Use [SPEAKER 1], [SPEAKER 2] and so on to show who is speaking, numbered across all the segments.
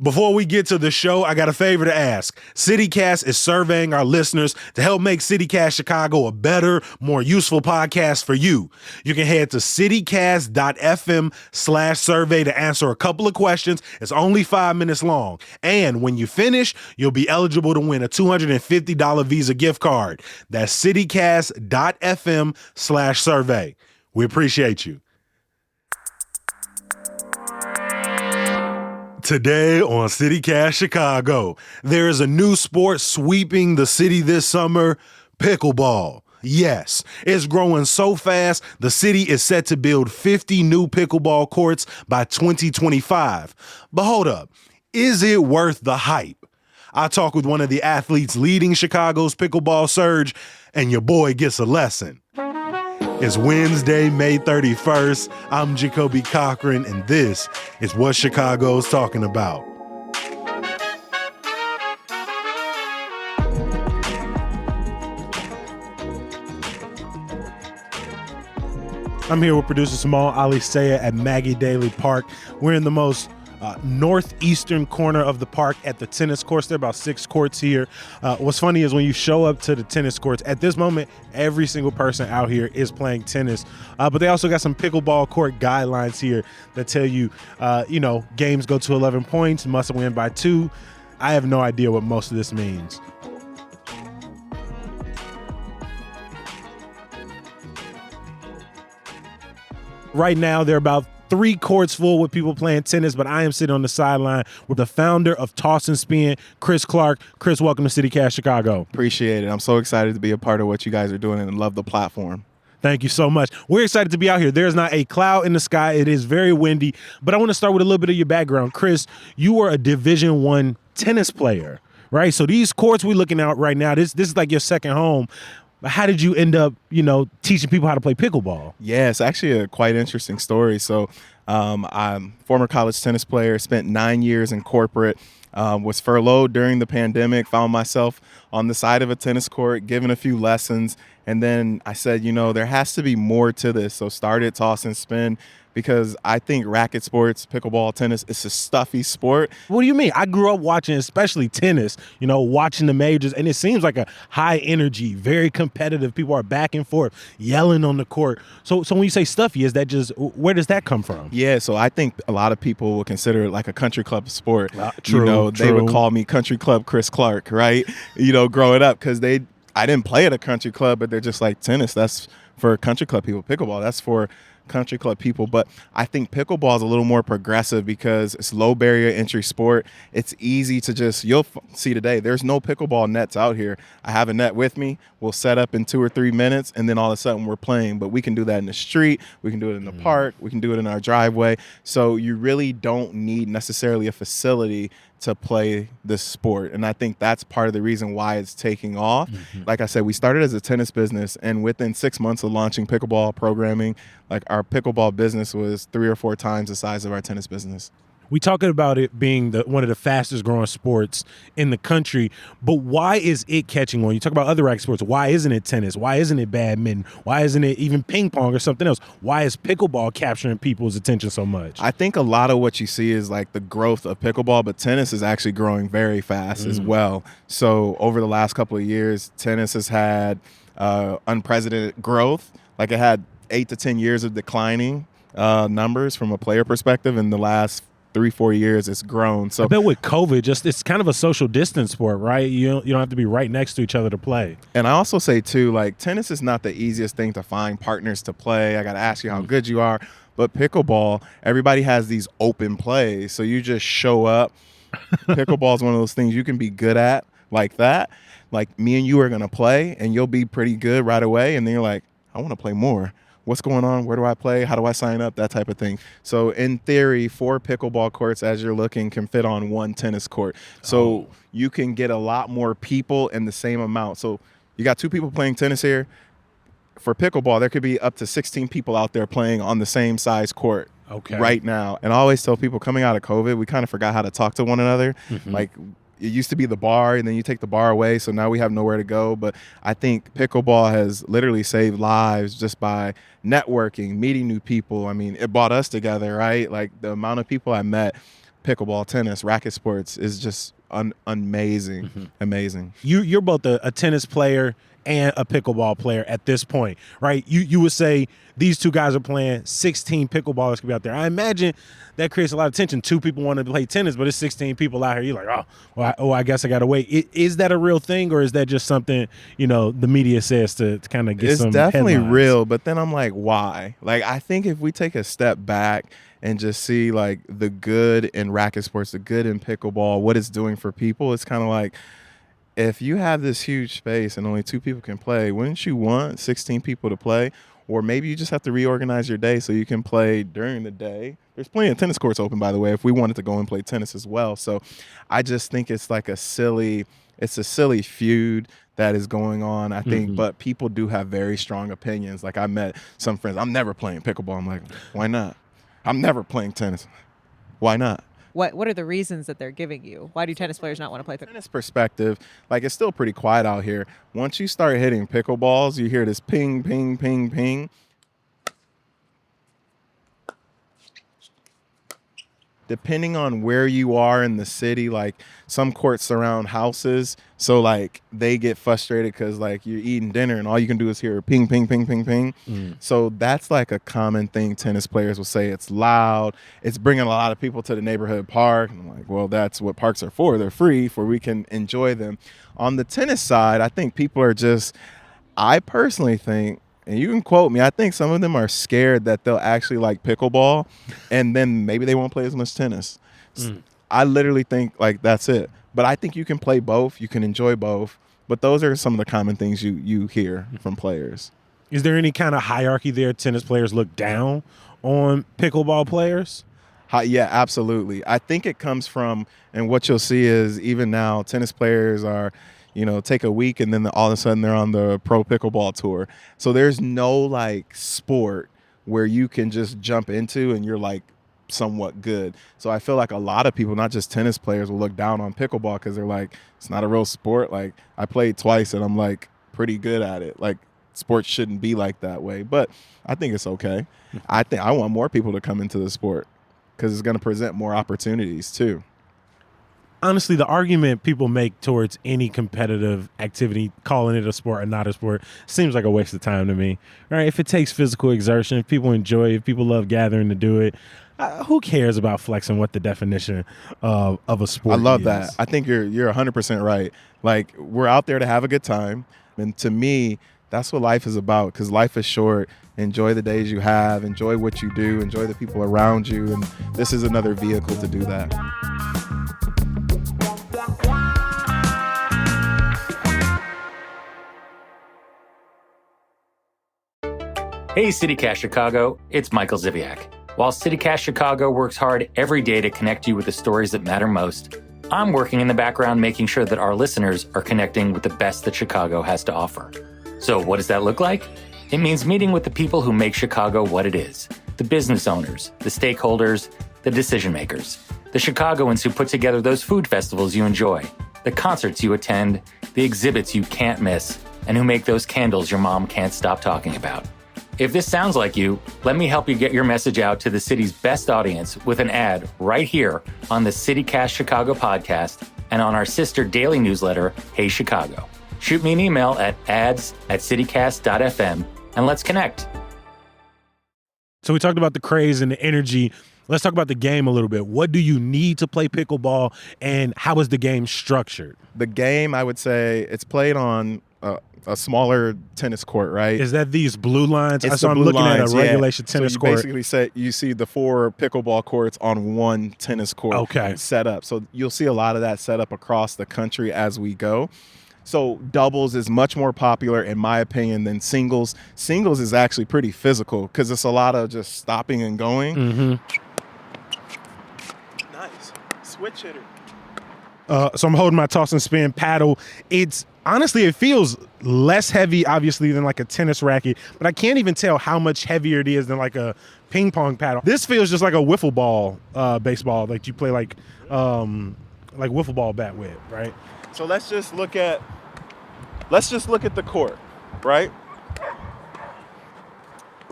[SPEAKER 1] Before we get to the show, I got a favor to ask. CityCast is surveying our listeners to help make CityCast Chicago a better, more useful podcast for you. You can head to citycast.fm/survey to answer a couple of questions. It's only 5 minutes long. And when you finish, you'll be eligible to win a $250 Visa gift card. That's citycast.fm/survey. We appreciate you. Today on CityCast Chicago, there is a new sport sweeping the city this summer, pickleball. Yes, it's growing so fast, the city is set to build 50 new pickleball courts by 2025. But hold up, is it worth the hype? I talk with one of the athletes leading Chicago's pickleball surge, and your boy gets a lesson. It's Wednesday, May 31st. I'm Jacoby Cochran, and this is what Chicago's talking about. I'm here with producer Samal Ali Sayed at Maggie Daly Park. We're in the most northeastern corner of the park at the tennis courts. There are about 6 courts here. What's funny is when you show up to the tennis courts, at this moment, every single person out here is playing tennis. But they also got some pickleball court guidelines here that tell you, games go to 11 points, must win by 2. I have no idea what most of this means. Right now, there are about 3 courts full with people playing tennis, but I am sitting on the sideline with the founder of Toss and Spin, Chris Clark. Chris, welcome to CityCast Chicago.
[SPEAKER 2] Appreciate it. I'm so excited to be a part of what you guys are doing and love the platform.
[SPEAKER 1] Thank you so much. We're excited to be out here. There's not a cloud in the sky. It is very windy, but I want to start with a little bit of your background. Chris, you were a Division I tennis player, right? So these courts we're looking at right now, this is like your second home. How did you end up, teaching people how to play pickleball?
[SPEAKER 2] Yeah, it's actually a quite interesting story. So I'm a former college tennis player, spent 9 years in corporate, was furloughed during the pandemic, found myself on the side of a tennis court, giving a few lessons. And then I said, there has to be more to this. So started Toss and Spin because I think racket sports, pickleball, tennis, it's a stuffy sport.
[SPEAKER 1] What do you mean? I grew up watching, especially tennis, watching the majors, and it seems like a high energy, very competitive. People are back and forth, yelling on the court. So when you say stuffy, is that where does that come from?
[SPEAKER 2] Yeah, so I think a lot of people would consider it like a country club sport.
[SPEAKER 1] True.
[SPEAKER 2] They would call me Country Club Chris Clark, right? Growing up, because I didn't play at a country club, but they're just like tennis. That's for country club people. Pickleball, that's for country club people. But I think pickleball is a little more progressive because it's low barrier entry sport. It's easy to you'll see today, there's no pickleball nets out here. I have a net with me. We'll set up in 2 or 3 minutes, and then all of a sudden we're playing. But we can do that in the street. We can do it in the park. We can do it in our driveway. So you really don't need necessarily a facility to play this sport. And I think that's part of the reason why it's taking off. Mm-hmm. Like I said, we started as a tennis business, and within 6 months of launching pickleball programming, like our pickleball business was 3 or 4 times the size of our tennis business.
[SPEAKER 1] We talking about it being one of the fastest growing sports in the country, but why is it catching on? You talk about other racket sports. Why isn't it tennis? Why isn't it badminton? Why isn't it even ping pong or something else? Why is pickleball capturing people's attention so much?
[SPEAKER 2] I think a lot of what you see is like the growth of pickleball, but tennis is actually growing very fast as well. So over the last couple of years, tennis has had unprecedented growth. Like it had 8 to 10 years of declining numbers from a player perspective. In the last 3-4 years, it's grown. So
[SPEAKER 1] I bet with COVID, it's kind of a social distance sport, right? You don't have to be right next to each other to play.
[SPEAKER 2] And I also say too, like tennis is not the easiest thing to find partners to play. I got to ask you how good you are. But pickleball, everybody has these open plays, so you just show up. Pickleball is one of those things you can be good at like that. Like me and you are gonna play, and you'll be pretty good right away, and then you're like, I want to play more. What's going on? Where do I play? How do I sign up? That type of thing. So in theory, 4 pickleball courts as you're looking can fit on 1 tennis court. So you can get a lot more people in the same amount. So you got 2 people playing tennis here. For pickleball, there could be up to 16 people out there playing on the same size court right now. And I always tell people coming out of COVID, we kind of forgot how to talk to one another. Mm-hmm. Like it used to be the bar, and then you take the bar away, so now we have nowhere to go. But I think pickleball has literally saved lives just by networking, meeting new people. I mean, it brought us together, right? Like the amount of people I met pickleball, tennis, racket sports is just amazing. Amazing.
[SPEAKER 1] You're both a tennis player and a pickleball player at this point, right? You would say these two guys are playing, 16 pickleballers could be out there. I imagine that creates a lot of tension. Two people want to play tennis, but it's 16 people out here. You're like, I guess I got to wait. Is that a real thing, or is that just something, the media says to kind of get some
[SPEAKER 2] It's definitely
[SPEAKER 1] headlines?
[SPEAKER 2] real, but then I'm like, why? Like, I think if we take a step back and just see like the good in racket sports, the good in pickleball, what it's doing for people, it's kind of like, if you have this huge space and only 2 people can play, wouldn't you want 16 people to play? Or maybe you just have to reorganize your day so you can play during the day. There's plenty of tennis courts open, by the way, if we wanted to go and play tennis as well. So I just think it's like a silly feud that is going on, I think. But people do have very strong opinions. Like, I met some friends, I'm never playing pickleball. I'm like, why not? I'm never playing tennis. Why not?
[SPEAKER 3] What are the reasons that they're giving you? Why do tennis players not want to play pickleball?
[SPEAKER 2] Tennis perspective, like, it's still pretty quiet out here. Once you start hitting pickleballs, you hear this ping, ping, ping, ping. Depending on where you are in the city, like, some courts surround houses, so like they get frustrated because like you're eating dinner and all you can do is hear ping, ping, ping, ping, ping. So that's like a common thing tennis players will say. It's loud. It's bringing a lot of people to the neighborhood park. And I'm like, well, that's what parks are for. They're free for we can enjoy them. On the tennis side, I think people are just, I personally think, and you can quote me, I think some of them are scared that they'll actually like pickleball and then maybe they won't play as much tennis. I literally think like that's it. But I think you can play both. You can enjoy both. But those are some of the common things you hear from players.
[SPEAKER 1] Is there any kind of hierarchy there? Tennis players look down on pickleball players?
[SPEAKER 2] Yeah, absolutely. I think it comes from, and what you'll see is even now tennis players are, take a week and then all of a sudden they're on the pro pickleball tour. So there's no like sport where you can just jump into and you're like somewhat good. So I feel like a lot of people, not just tennis players, will look down on pickleball because they're like, it's not a real sport. Like, I played twice and I'm like pretty good at it. Like, sports shouldn't be like that way. But I think it's okay. I think I want more people to come into the sport because it's going to present more opportunities too.
[SPEAKER 1] Honestly, the argument people make towards any competitive activity, calling it a sport or not a sport, seems like a waste of time to me. All right, if it takes physical exertion, if people enjoy it, if people love gathering to do it, who cares about flexing what the definition of a sport is?
[SPEAKER 2] I love that. I think you're 100% right. Like, we're out there to have a good time. And to me, that's what life is about, because life is short. Enjoy the days you have. Enjoy what you do. Enjoy the people around you. And this is another vehicle to do that.
[SPEAKER 4] Hey, CityCast Chicago, it's Michael Ziviak. While CityCast Chicago works hard every day to connect you with the stories that matter most, I'm working in the background making sure that our listeners are connecting with the best that Chicago has to offer. So what does that look like? It means meeting with the people who make Chicago what it is. The business owners, the stakeholders, the decision makers. The Chicagoans who put together those food festivals you enjoy, the concerts you attend, the exhibits you can't miss, and who make those candles your mom can't stop talking about. If this sounds like you, let me help you get your message out to the city's best audience with an ad right here on the CityCast Chicago podcast and on our sister daily newsletter, Hey Chicago. Shoot me an email at ads@citycast.fm and let's connect.
[SPEAKER 1] So we talked about the craze and the energy. Let's talk about the game a little bit. What do you need to play pickleball, and how is the game structured?
[SPEAKER 2] The game, I would say, it's played on a smaller tennis court, right?
[SPEAKER 1] Is that these blue lines?
[SPEAKER 2] It's
[SPEAKER 1] So I'm
[SPEAKER 2] blue
[SPEAKER 1] looking
[SPEAKER 2] lines,
[SPEAKER 1] at a regulation tennis
[SPEAKER 2] so you
[SPEAKER 1] court.
[SPEAKER 2] basically you see the 4 pickleball courts on one tennis court set up. So you'll see a lot of that set up across the country as we go. So doubles is much more popular, in my opinion, than singles. Singles is actually pretty physical because it's a lot of just stopping and going. Nice. Switch hitter.
[SPEAKER 1] So I'm holding my toss and spin paddle. It's honestly, it feels less heavy, obviously, than like a tennis racket, but I can't even tell how much heavier it is than like a ping pong paddle. This feels just like a wiffle ball baseball, like you play like wiffle ball bat with, right?
[SPEAKER 2] So let's just look at the court, right?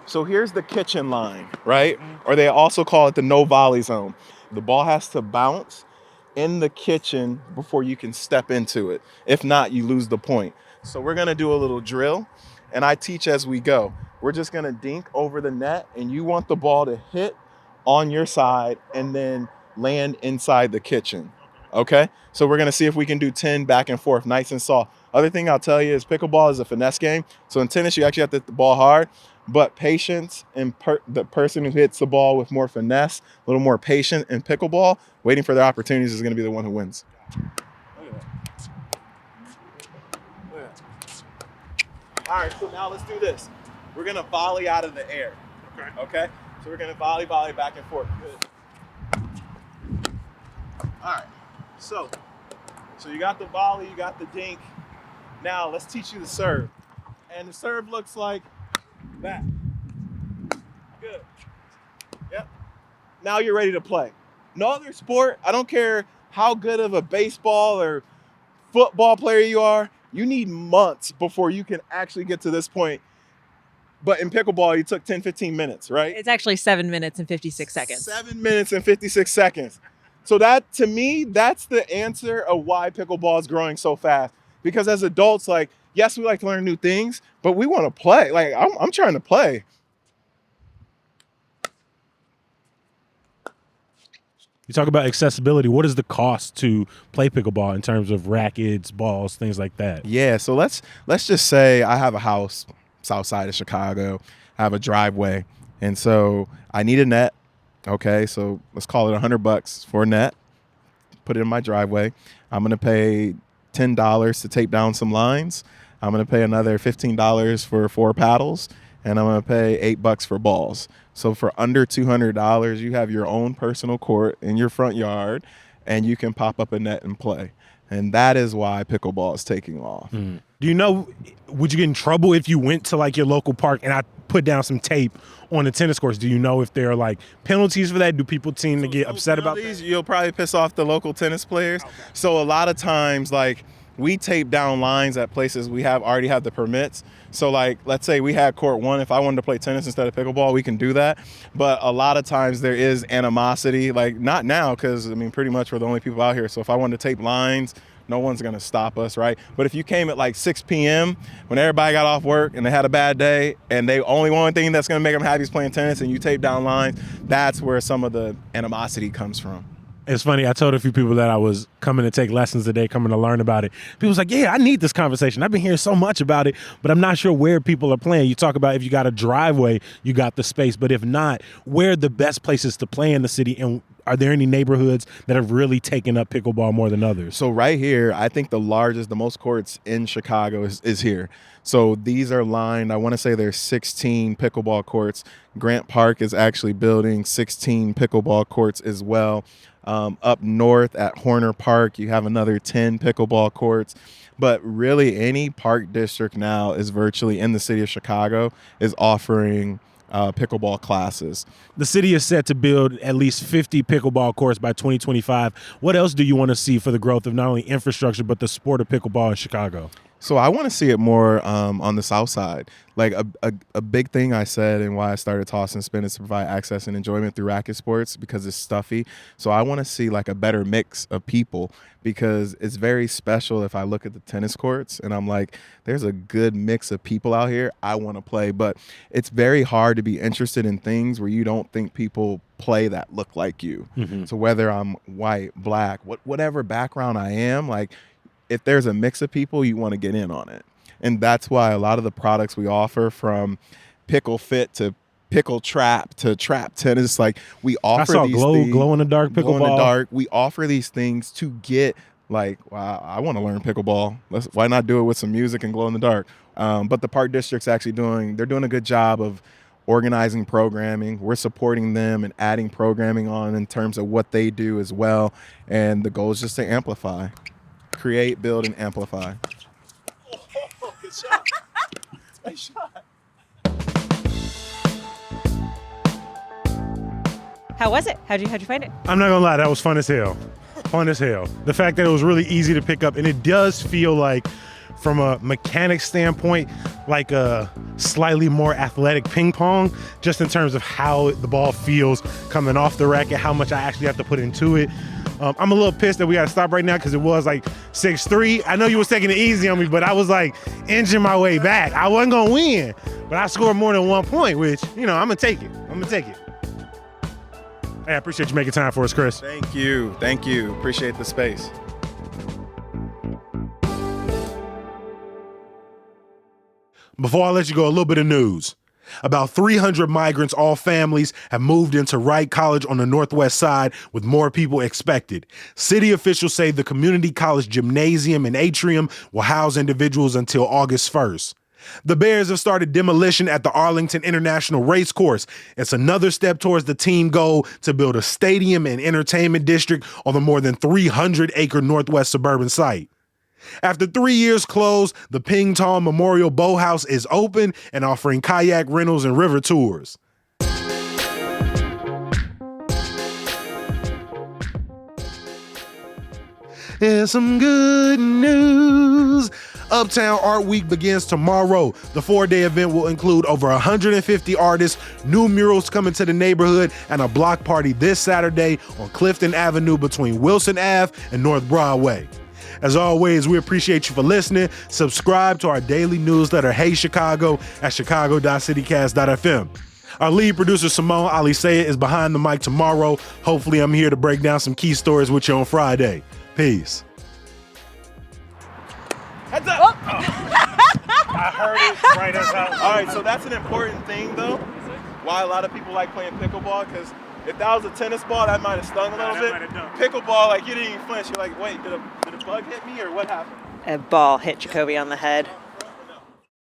[SPEAKER 2] So here's the kitchen line, right? Or they also call it the no volley zone. The ball has to bounce in the kitchen before you can step into it. If not, you lose the point. So we're gonna do a little drill, and I teach as we go. We're just gonna dink over the net, and you want the ball to hit on your side and then land inside the kitchen. Okay? So we're gonna see if we can do 10 back and forth, nice and soft. Other thing I'll tell you is pickleball is a finesse game. So in tennis, you actually have to hit the ball hard, but patience and the person who hits the ball with more finesse, a little more patient in pickleball, waiting for their opportunities is gonna be the one who wins. All right, so now let's do this. We're gonna volley out of the air. Okay? So we're gonna volley back and forth. Good. All right, so you got the volley, you got the dink. Now let's teach you the serve. And the serve looks like that. Good. Yep. Now you're ready to play. No other sport, I don't care how good of a baseball or football player you are, you need months before you can actually get to this point. But in pickleball, you took 10, 15 minutes, right?
[SPEAKER 3] It's actually 7 minutes and 56 seconds.
[SPEAKER 2] 7 minutes and 56 seconds. So that, to me, that's the answer of why pickleball is growing so fast. Because as adults, like, yes, we like to learn new things, but we want to play. Like, I'm trying to play.
[SPEAKER 1] You talk about accessibility. What is the cost to play pickleball in terms of rackets, balls, things like that?
[SPEAKER 2] Yeah, so let's just say I have a house south side of Chicago. I have a driveway, and so I need a net. Okay, so let's call it $100 for a net. Put it in my driveway. I'm gonna pay $10 to tape down some lines. I'm gonna pay another $15 for 4 paddles, and I'm gonna pay $8 for balls. So for under $200, you have your own personal court in your front yard, and you can pop up a net and play. And that is why pickleball is taking off.
[SPEAKER 1] Do you know, would you get in trouble if you went to like your local park and I put down some tape on the tennis courts? Do you know if there are like penalties for that? Do people seem to get upset about that?
[SPEAKER 2] You'll probably piss off the local tennis players. Okay. So a lot of times, like, we tape down lines at places we already have the permits. So like, let's say we had court 1. If I wanted to play tennis instead of pickleball, we can do that. But a lot of times there is animosity, like not now, because I mean, pretty much we're the only people out here. So if I wanted to tape lines, no one's gonna stop us, right? But if you came at like 6 p.m. when everybody got off work and they had a bad day and they only one thing that's gonna make them happy is playing tennis, and you tape down lines, that's where some of the animosity comes from.
[SPEAKER 1] It's funny, I told a few people that I was coming to take lessons today, coming to learn about it. People was like, yeah, I need this conversation. I've been hearing so much about it, but I'm not sure where people are playing. You talk about if you got a driveway, you got the space, but if not, where are the best places to play in the city, and are there any neighborhoods that have really taken up pickleball more than others?
[SPEAKER 2] So right here, I think the most courts in Chicago is here. So these are lined, I want to say there's 16 pickleball courts. Grant Park is actually building 16 pickleball courts as well. Up north at Horner Park, you have another 10 pickleball courts. But really, any park district now is virtually in the city of Chicago is offering pickleball classes.
[SPEAKER 1] The city is set to build at least 50 pickleball courts by 2025. What else do you want to see for the growth of not only infrastructure, but the sport of pickleball in Chicago?
[SPEAKER 2] So I want to see it more on the south side. Like a big thing I said and why I started Toss and Spin is to provide access and enjoyment through racket sports because it's stuffy. So I want to see like a better mix of people because it's very special if I look at the tennis courts and I'm like, there's a good mix of people out here. I want to play, but it's very hard to be interested in things where you don't think people play that look like you. Mm-hmm. So whether I'm white, black, whatever background I am, like, if there's a mix of people, you want to get in on it. And that's why a lot of the products we offer, from Pickle Fit to Pickle Trap to Trap Tennis, like we offer these things.
[SPEAKER 1] Glow in the dark pickleball.
[SPEAKER 2] Glow in the dark. We offer these things to get like, wow, I want to learn pickleball. Why not do it with some music and glow in the dark? But the park district's actually doing a good job of organizing programming. We're supporting them and adding programming on in terms of what they do as well. And the goal is just to amplify. Create, build, and amplify. Oh, good shot. Nice shot.
[SPEAKER 3] How was it? How'd you find it?
[SPEAKER 1] I'm not gonna lie, that was fun as hell. Fun as hell. The fact that it was really easy to pick up, and it does feel like from a mechanic standpoint, like a slightly more athletic ping pong, just in terms of how the ball feels coming off the racket, how much I actually have to put into it. I'm a little pissed that we got to stop right now because it was like 6-3. I know you was taking it easy on me, but I was like inching my way back. I wasn't going to win, but I scored more than 1 point, which, I'm going to take it. Hey, I appreciate you making time for us, Chris.
[SPEAKER 2] Thank you. Appreciate the space.
[SPEAKER 1] Before I let you go, a little bit of news. About 300 migrants, all families, have moved into Wright College on the northwest side, with more people expected. City officials say the community college gymnasium and atrium will house individuals until August 1st. The Bears have started demolition at the Arlington International Racecourse. It's another step towards the team goal to build a stadium and entertainment district on the more than 300-acre northwest suburban site. After 3 years closed, the Ping Tong Memorial Boathouse is open and offering kayak rentals and river tours. Here's some good news. Uptown Art Week begins tomorrow. The 4-day event will include over 150 artists, new murals coming to the neighborhood, and a block party this Saturday on Clifton Avenue between Wilson Ave and North Broadway. As always, we appreciate you for listening. Subscribe to our daily newsletter, Hey Chicago, at chicago.citycast.fm. Our lead producer, Simone Alisea, is behind the mic tomorrow. Hopefully, I'm here to break down some key stories with you on Friday. Peace.
[SPEAKER 2] Heads up!
[SPEAKER 3] Oh.
[SPEAKER 1] I heard it right as I was.
[SPEAKER 2] All right, so that's an important thing, though. Why a lot of people like playing pickleball, because if that was a tennis ball, that might have stung a little bit. Pickleball, like, you didn't even flinch. You're like, wait, did a bug hit me or what happened?
[SPEAKER 5] A ball hit Jacoby on the head.